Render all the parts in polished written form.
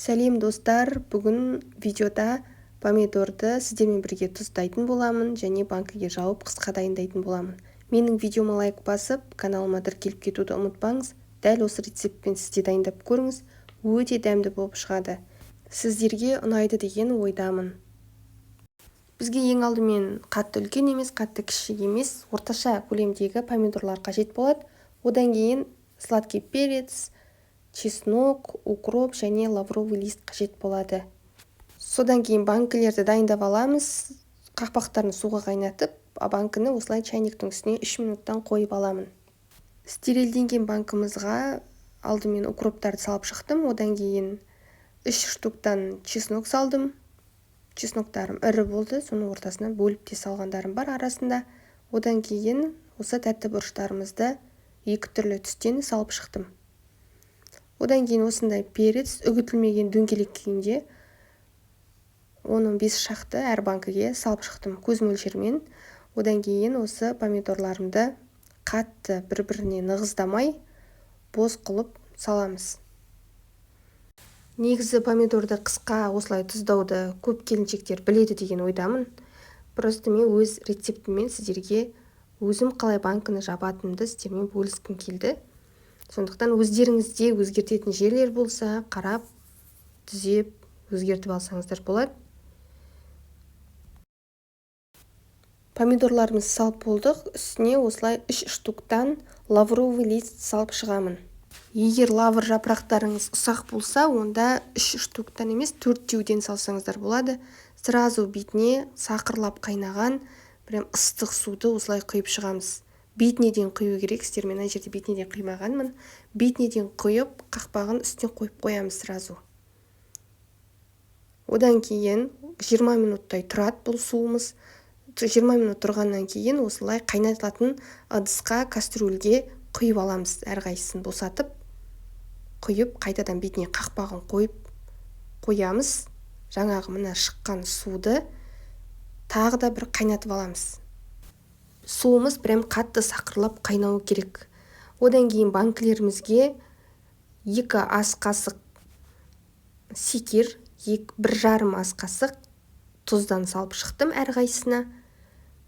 Сәлем достар, бүгін видеода помидорды сіздермен бірге тұздайтын боламын және банкіге жауып қысқа дайындайтын боламын. Менің видеома лайк басып, каналыма тіркеліп кетуді ұмытпаңыз. Дәл осы рецептпен сізде дайындап көріңіз, өте дәмді болып шығады. Сіздерге ұнайды деген ойдамын. Бізге ең алдымен қатты үлкен емес, қатты кіші емес, орташа көлемдегі помидорлар қажет болады. Одан кейін сладкий перец, чеснок, укроп және лавровый лист қажет болады. Содан кейін банкілерді дайындап аламыз. Қақпақтарын суға қайнатып, банкіні осылай чайниктің үстіне 3 минуттан қойып аламын. Стерилденген банкімызға алдымен укроптарды салып шықтым. Одан кейін 3 штуктан чеснок салдым. Чесноктарым ірі болды, соның ортасына бөліп те салғандарым бар арасында. Одан кейін осы тәтті бұрыштарымызды 2 түрлі түстен салып шықтым. Одан кейін осындай перец үгітілмеген дөңгелек күйінде 10-15 шақты әр банкіге салып шықтым көз мөлшермен. Одан кейін осы помидорларымды қатты бір-біріне нығыздамай боз қылып саламыз. Негізі помидорды қысқа осылай тұздауды көп келіншектер біледі деген ойдамын. Просто мен өз рецептіммен сіздерге өзім қалай банкіні жабатынымды сіздермен бөліскім келді. Сондықтан өздеріңізде өзгертетін жерлер болса, қарап, түзеп, өзгертіп алсаңыздар болады. Помидорларымыз салып болдық. Үстіне осылай 3 штуктан лавровый лист салып шығамын. Егер лавр жапырақтарыңыз ұсақ болса, онда 3 штуктан емес 4-теуден салсаңыздар болады. Сразу бетіне сақырлап қайнаған, прям ыстық суды осылай құйып шығамыз. Бетінеден құю керек, сіздер мен жерде бетінеден құймағанмын. Бетінеден құйып, қақпағын үстіне қойып қоямыз сразу. Одан кейін 20 минуттай тұрады бұл суымыз. 20 минут тұрғаннан кейін осылай қайнатылатын ыдысқа, кастрюльге құйып аламыз. Әрқайсысын босатып, құйып, қайтадан бетіне қақпағын қойып қоямыз. Жаңағы мына шыққан суды тағы да бір қайнатып аламыз. Суымыз прям қатты сақырлап қайнауы керек. Одан кейін банкілерімізге 2 ас қасық секер, 1,5 ас қасық тұздан салып шықтым әрқайсысына.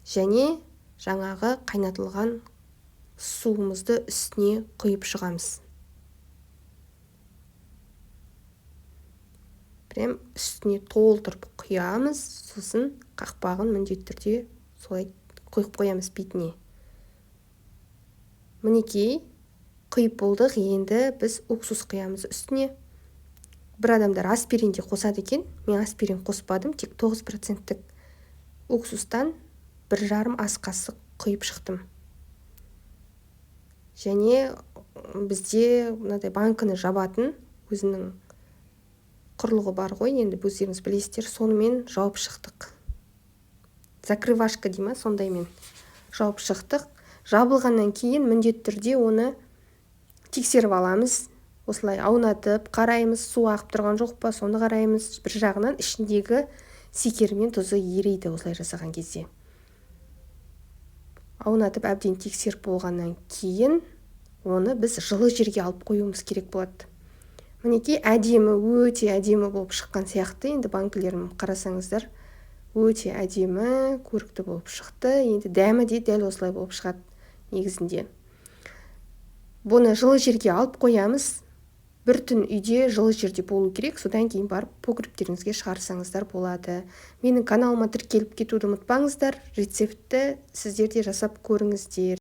Және жаңағы қайнатылған суымызды үстіне құйып шығамыз. Прям үстіне толтырып құямыз, сосын қақпағын міндетті түрде солай қойып қоямыз бетіне. Мінекей, құйып болдық, енді біз уксус құямыз үстіне. Бір адамдар аспирин де қосады екен, мен аспирин қоспадым, тек 9% уксустан 1,5 ас қасық құйып шықтым. Және бізде мынадай банкіні жабатын өзінің құрылғы бар ғой, енді өздеріңіз білесіздер, сонымен жауып шықтық. Закрывашка дейма, сондаймен жауып шықтық. Жабылғаннан кейін міндетті түрде оны тексеріп аламыз. Осылай аунатып, қараймыз, су ағып тұрған жоқ па, соны қараймыз. Бір жағынан ішіндегі секері мен тұзы ериді осылай жасаған кезде. Аунатып әбден тексеріп болғаннан кейін оны біз жылы жерге алып қоюымыз керек болады. Мінекей әдемі, өте әдемі болып шыққан сияқты. Енді банкілерім қарасаңыздар, өте әдемі, көрікті болып шықты. Енді дәмі де дәл осылай болып шығады негізінде. Бұны жылы жерге алып қоямыз. Бір түн үйде жылы жерде болу керек, содан кейін барып погребтеріңізге шығарсаңыздар болады. Менің каналыма тіркеліп кетуді ұмытпаңыздар. Рецептті сіздер де жасап көріңіздер.